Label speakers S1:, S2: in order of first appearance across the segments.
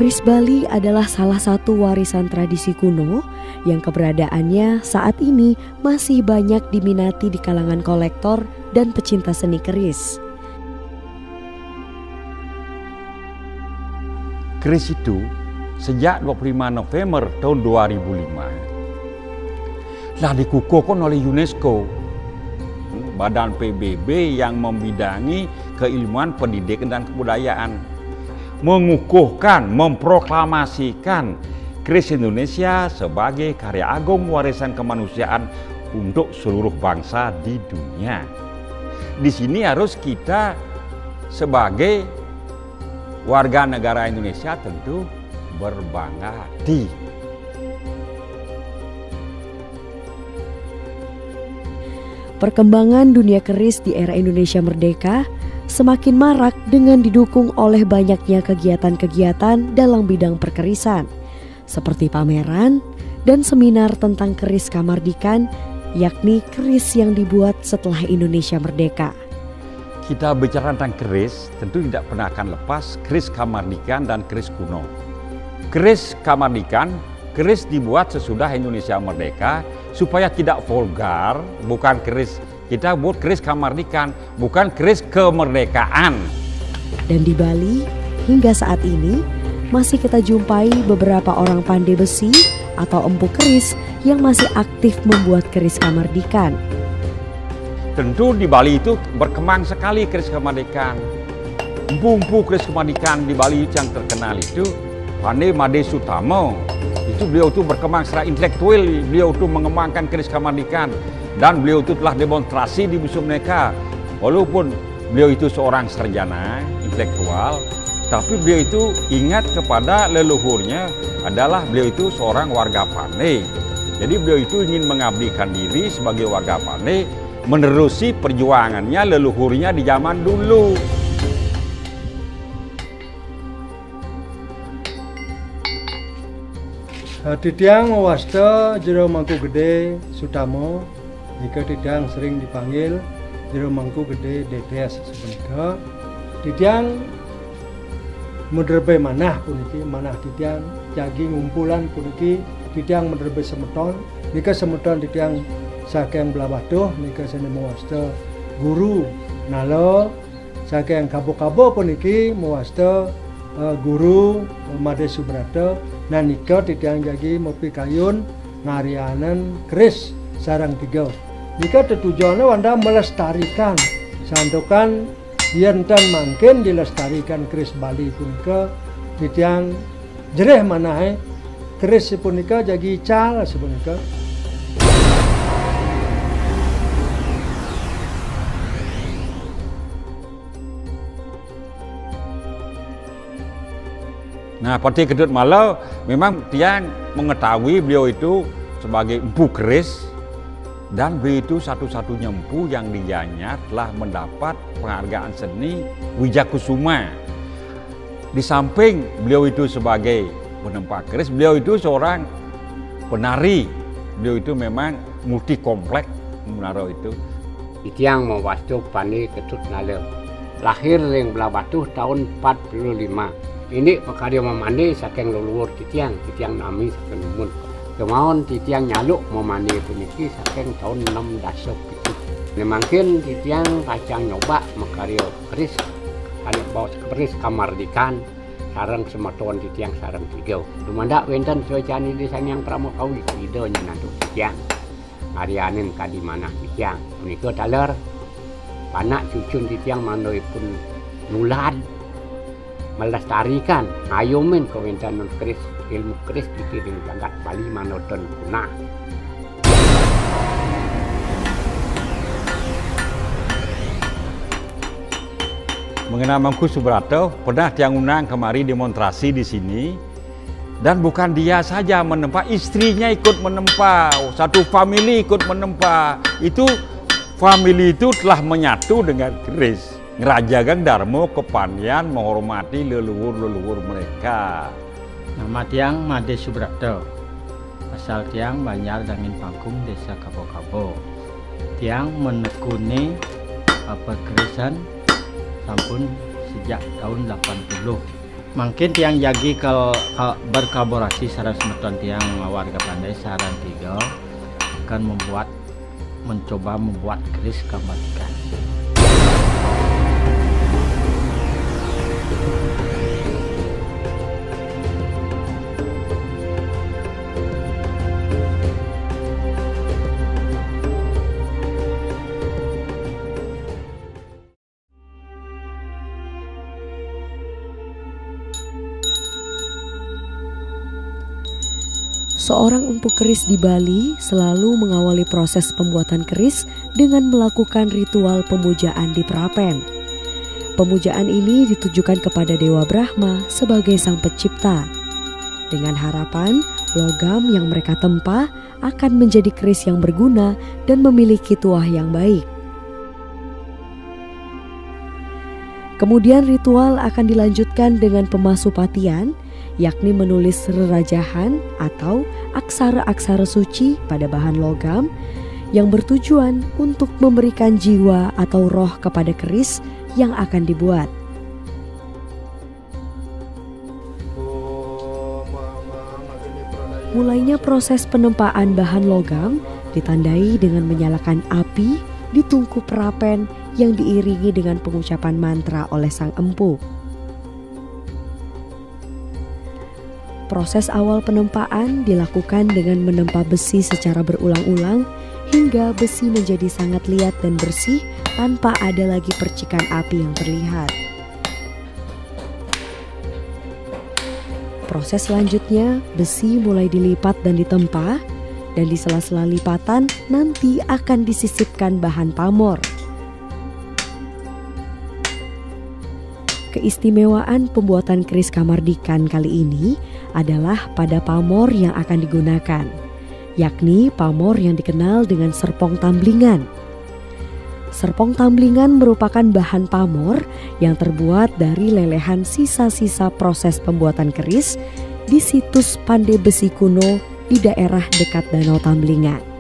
S1: Keris Bali adalah salah satu warisan tradisi kuno yang keberadaannya saat ini masih banyak diminati di kalangan kolektor dan pecinta seni keris.
S2: Keris itu sejak 25 November tahun 2005 telah dikukuhkan oleh UNESCO, Badan PBB yang membidangi keilmuan pendidikan dan kebudayaan, mengukuhkan, memproklamasikan keris Indonesia sebagai karya agung warisan kemanusiaan untuk seluruh bangsa di dunia. Di sini harus kita sebagai warga negara Indonesia tentu berbangga hati.
S1: Perkembangan dunia keris di era Indonesia merdeka semakin marak dengan didukung oleh banyaknya kegiatan-kegiatan dalam bidang perkerisan, seperti pameran dan seminar tentang keris kamardikan, yakni keris yang dibuat setelah Indonesia merdeka.
S2: Kita bicara tentang keris, tentu tidak pernah akan lepas keris kamardikan dan keris kuno. Keris kamardikan, keris dibuat sesudah Indonesia merdeka supaya tidak vulgar, bukan keris. Kita buat keris kamardikan, bukan keris kemerdekaan.
S1: Dan di Bali, hingga saat ini, masih kita jumpai beberapa orang pandai besi atau empu keris yang masih aktif membuat keris kamardikan.
S2: Tentu di Bali itu berkembang sekali keris kamardikan. Empu-empu keris kamardikan di Bali yang terkenal itu, Pandai Made Sutamo. Itu beliau itu berkembang secara intelektual, beliau itu mengembangkan keris kamardikan. Dan beliau itu telah demonstrasi di museum mereka. Walaupun beliau itu seorang sarjana intelektual, tapi beliau itu ingat kepada leluhurnya adalah beliau itu seorang warga pandai. Jadi beliau itu ingin mengabdikan diri sebagai warga pandai, menerusi perjuangannya leluhurnya di zaman dulu.
S3: Titiang wasta Jero Mangkugede Sutamo, jika Titiang sering dipanggil Jero Mangkugede Dedes sebenarnya. Titiang menerbe manah puniki, manah Titiang jagi ngumpulan puniki, Titiang menerbe semeton, nika semeton Titiang saking belabatuh, nika seni mewasta guru nalo, saking kabo-kabo puniki mewasta guru Made Subrata. Nah nika Titiang jagi mopi kayun ngarianan keris sarang tiga. Nika tujuannya wanda melestarikan santukan yen tan mangkin dilestarikan keris Bali punika Titiang jereh manahe keris punika jagi cal sepunika.
S2: Nah, Pati Kedut Malau memang Tiang mengetahui beliau itu sebagai empu keris, dan beliau itu satu-satunya empu yang dianya telah mendapat penghargaan seni Wijakusuma. Di samping beliau itu sebagai penempa keris, beliau itu seorang penari. Beliau itu memang multi komplek menaro itu.
S4: Titiang mau wastu Pani Ketut Nale. Lahir ring Belabatuh tahun 45. Ini pekarya memandi saking leluhur Titiang nami saking lumun. Kemauan Titiang nyaluk memandi puniki saking tahun 6 dasok itu. Memangkin Titiang kacang nyoba mekarya keris, ada bawa keris kamardikan, sarang semeton Titiang sarang tiga. Dumanda wenten cuacani di sang yang pramukawi ide nyanatu Titiang. Arianin kadi mana Titiang. Punika taler panak cucun Titiang mandoi pun nulad melestarikan ngayomin kewentan keris ilmu keris di jagat Bali manoton punah.
S2: Mengenai Mangku Subrata pernah Tiang undang kemari demonstrasi di sini, dan bukan dia saja menempa, istrinya ikut menempa, satu famili ikut menempa. Itu famili itu telah menyatu dengan keris. Ngerajakan Darmo kepandian menghormati leluhur-leluhur mereka.
S5: Nama Tiang Made Subrata. Asal Tiang Banjar Dangin Pangkung, Desa Kabo-Kabo. Tiang menekuni perkerisan sampun sejak tahun 80. Mungkin tiang jagi kalau berkolaborasi sareng semeton tiang warga Pandai sareng tiga akan mencoba membuat keris kemerdekaan.
S1: Seorang empu keris di Bali selalu mengawali proses pembuatan keris dengan melakukan ritual pemujaan di Prapen. Pemujaan ini ditujukan kepada Dewa Brahma sebagai sang pencipta, dengan harapan logam yang mereka tempa akan menjadi keris yang berguna dan memiliki tuah yang baik. Kemudian ritual akan dilanjutkan dengan pemasupatian, yakni menulis rerajahan atau aksara-aksara suci pada bahan logam yang bertujuan untuk memberikan jiwa atau roh kepada keris yang akan dibuat. Mulainya proses penempaan bahan logam ditandai dengan menyalakan api di tungku perapen yang diiringi dengan pengucapan mantra oleh sang empu. Proses awal penempaan dilakukan dengan menempa besi secara berulang-ulang hingga besi menjadi sangat liat dan bersih tanpa ada lagi percikan api yang terlihat. Proses selanjutnya, besi mulai dilipat dan ditempa, dan di sela-sela lipatan nanti akan disisipkan bahan pamor. Keistimewaan pembuatan keris Kamardikan kali ini adalah pada pamor yang akan digunakan, yakni pamor yang dikenal dengan serpong tamblingan. Serpong tamblingan merupakan bahan pamor yang terbuat dari lelehan sisa-sisa proses pembuatan keris di situs Pandai Besi kuno di daerah dekat Danau Tamblingan.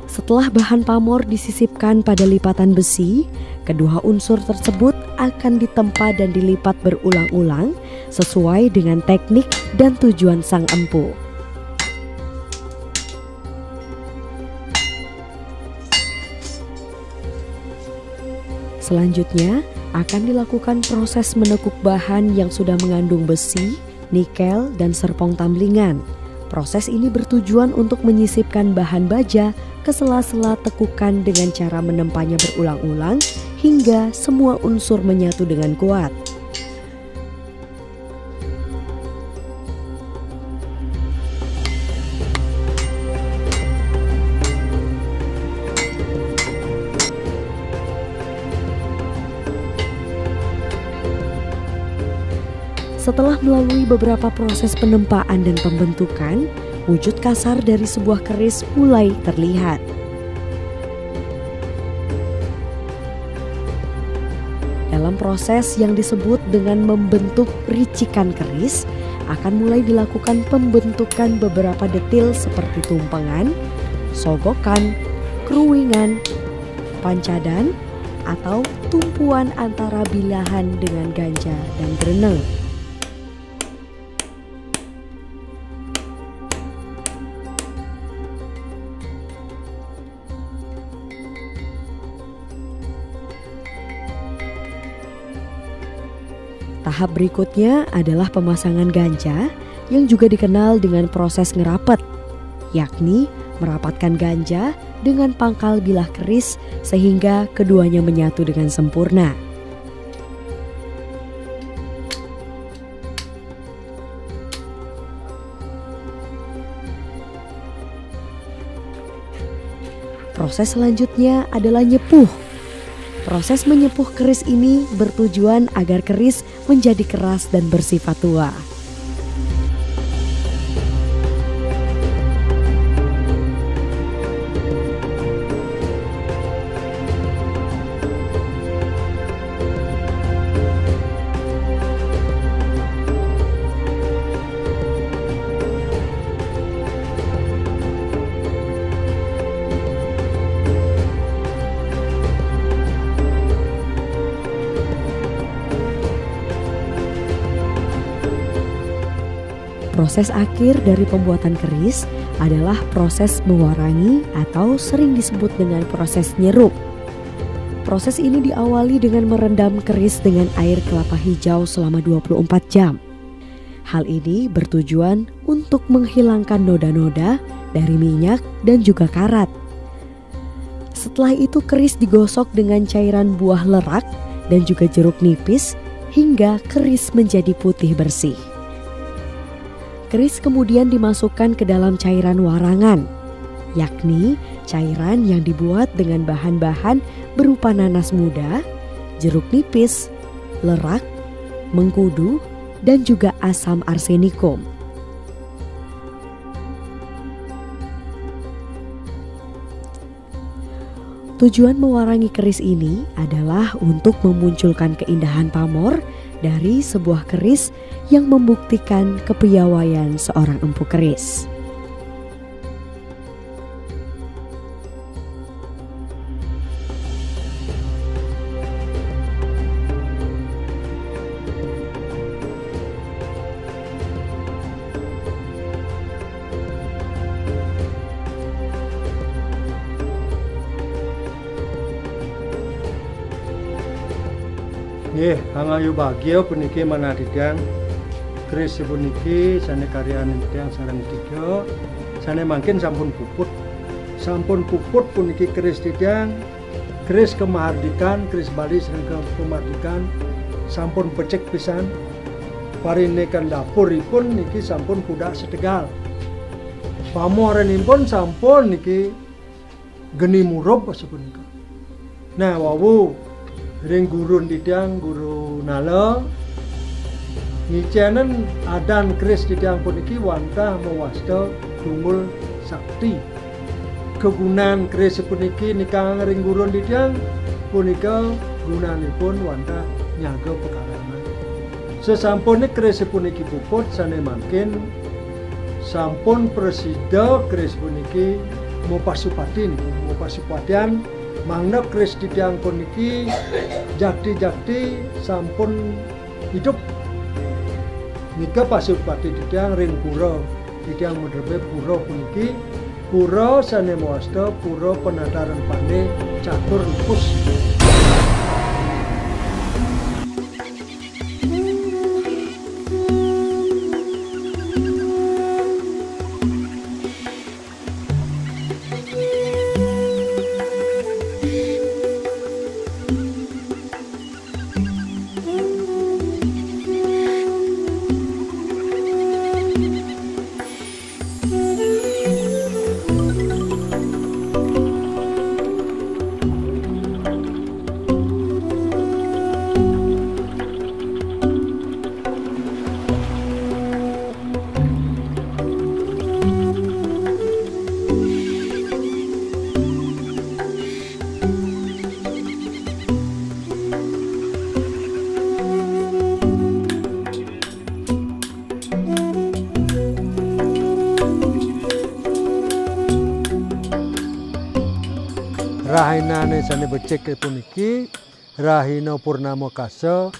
S1: Setelah bahan pamor disisipkan pada lipatan besi, kedua unsur tersebut akan ditempa dan dilipat berulang-ulang sesuai dengan teknik dan tujuan sang empu. Selanjutnya akan dilakukan proses menekuk bahan yang sudah mengandung besi, nikel, dan serpong tamblingan. Proses ini bertujuan untuk menyisipkan bahan baja ke sela-sela tekukan dengan cara menempanya berulang-ulang hingga semua unsur menyatu dengan kuat. Setelah melalui beberapa proses penempaan dan pembentukan, wujud kasar dari sebuah keris mulai terlihat. Dalam proses yang disebut dengan membentuk ricikan keris, akan mulai dilakukan pembentukan beberapa detil seperti tumpengan, sogokan, kruwingan, pancadan, atau tumpuan antara bilahan dengan ganja dan greneng. Tahap berikutnya adalah pemasangan ganja yang juga dikenal dengan proses ngerapet, yakni merapatkan ganja dengan pangkal bilah keris sehingga keduanya menyatu dengan sempurna. Proses selanjutnya adalah nyepuh. Proses menyepuh keris ini bertujuan agar keris menjadi keras dan bersifat tua. Proses akhir dari pembuatan keris adalah proses mewarangi atau sering disebut dengan proses nyeruk. Proses ini diawali dengan merendam keris dengan air kelapa hijau selama 24 jam. Hal ini bertujuan untuk menghilangkan noda-noda dari minyak dan juga karat. Setelah itu keris digosok dengan cairan buah lerak dan juga jeruk nipis hingga keris menjadi putih bersih. Keris kemudian dimasukkan ke dalam cairan warangan, yakni cairan yang dibuat dengan bahan-bahan berupa nanas muda, jeruk nipis, lerak, mengkudu, dan juga asam arsenikum. Tujuan mewarangi keris ini adalah untuk memunculkan keindahan pamor dari sebuah keris yang membuktikan kepiawaian seorang empu keris.
S3: Nggih, hangayu bagio puniki manadidang keris puniki sane karyan tiyang sareng tiga sane mangkin sampun puput. Sampun puput puniki keris tiyang keris kemardikan, keris Bali sareng kemardikan sampun becik pisan. Parinekan dapuripun niki sampun kudak setegal. Pamorenipun sampun niki geni murup sapunika. Nah, wawu ring guru tidang guru nala ngicanen adan keris tidang puniki wantah mewasta tunggul sakti. Kegunaan keris puniki nikang ring guru tidang punika gunanipun wantah nyaga pekarangan. Sesampune keris puniki puput sane mangkin sampun presida keris puniki mau pasupati mau pasupatian mangna keris tiyang puniki jakti-jakti sampun hidup. Nika pasupati tiyang ring pura tiyang medrebe pura puniki pura sane mawasta pura penataran pandai catur lupus. Rahinane sane becik puniki Rahina Purnama Kasa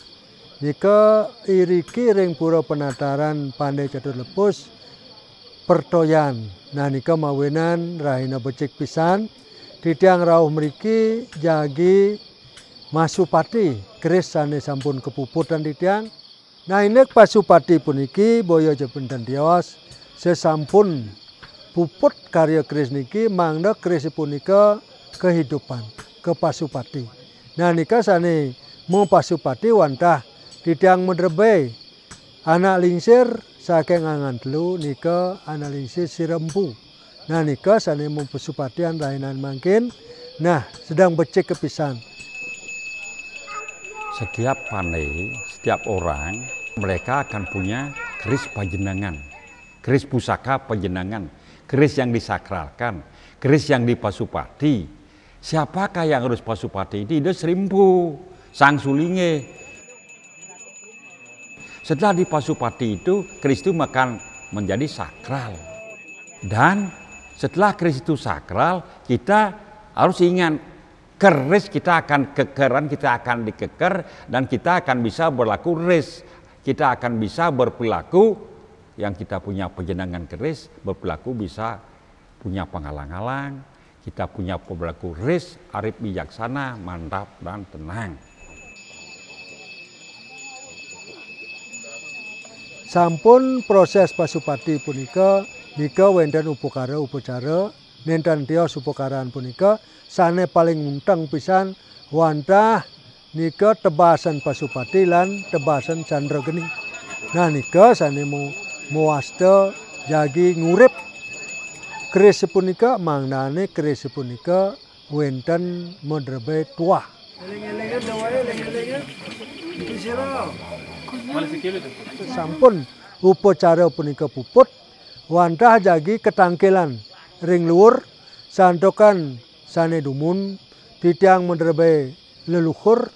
S3: nika iriki ring pura penataran Pandai Catur Lepus pertoyan. Nah nika mawenan Rahina becik pisan titiang rawuh mriki jagi Masupati keris sane sampun kepuputan titiang. Nah inek Pasupati puniki boyo jepenten tiwas sesampun puput karya keris niki mangda keris punika kehidupan ke Pasupati. Nah nika sane mau Pasupati wantah titiang medrebe anak lingsir saking angan telu nika anak lingsir sirempu. Nah nika sane mau Pasupatian rainan mangkin. Nah sedang becik kepisan.
S2: Setiap pandai, setiap orang mereka akan punya keris pajenengan, keris pusaka pajenengan, keris yang disakralkan, keris yang dipasupati. Siapakah yang harus pasupati? Tidak serimpu, sang sulinge. Setelah dipasupati itu, keris itu akan menjadi sakral. Dan setelah keris itu sakral, kita harus ingat, keris kita akan kekeran, kita akan dikeker, dan kita akan bisa berlaku ris. Kita akan bisa berperilaku yang kita punya penjenengan keris berperilaku bisa punya penghalang-halang, kita punya perilaku keris, arif bijaksana, mantap dan tenang.
S3: Sampun proses pasupati punika nika wonten upacara nenten tios upakaraan punika sane paling unteng pisan wantah nika tebasan pasupati lan tebasan Candrageni. Nah nika sane muwasta jagi ngurip keris punika mangnane keris punika wonten modrebe tuah. Sampun upacara punika puput wantah jagi ketangkelan ring luhur santokan sane dumun titiang modrebe leluhur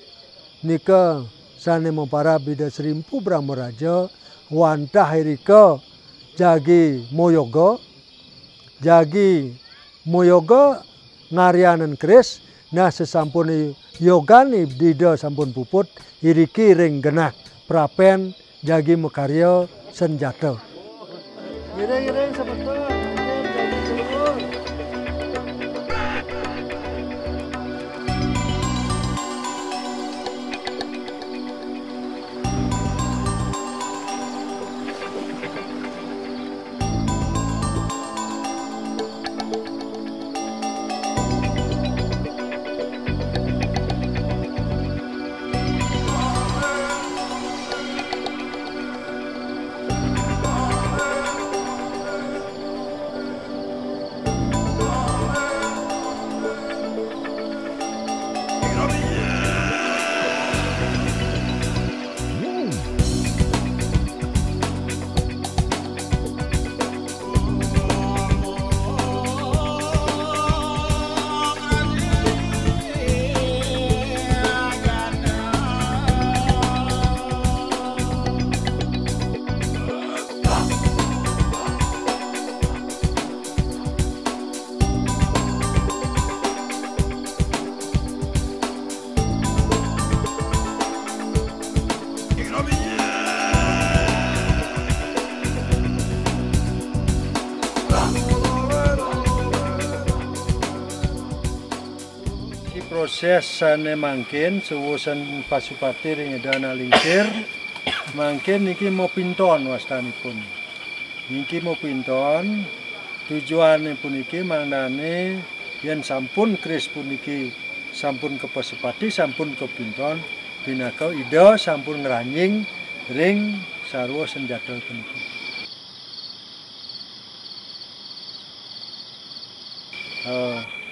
S3: nika sane mempara bida Srimpu Brahmaraja wantah irika jagi moyoga ngarianan keris. Nah sesampun yogani dida sampun puput iriki ring genah prapen jagi mekarya senjata. Giring sebentar. Proses sane mangkin suwusan pasupati ring edana lingsir mangkin niki mau pinton wastanipun. Niki mau pinton tujuane puniki mangnane yen sampun keris puniki sampun ke pasupati sampun ke pinton binaka ida sampun ngranjing ring sarwa senjata puniki.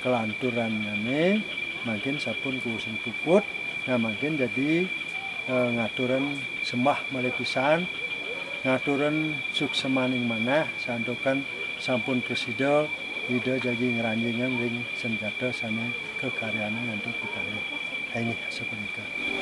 S3: Kelanturanane makin sampun kuusin puput, nah makin jadi ngaturan sembah malepisan, ngaturan suksemaning manah, santokan sampun presida, ida jadi ngeranjingan ring senjata sana kekaryaan untuk kita ini seperti itu.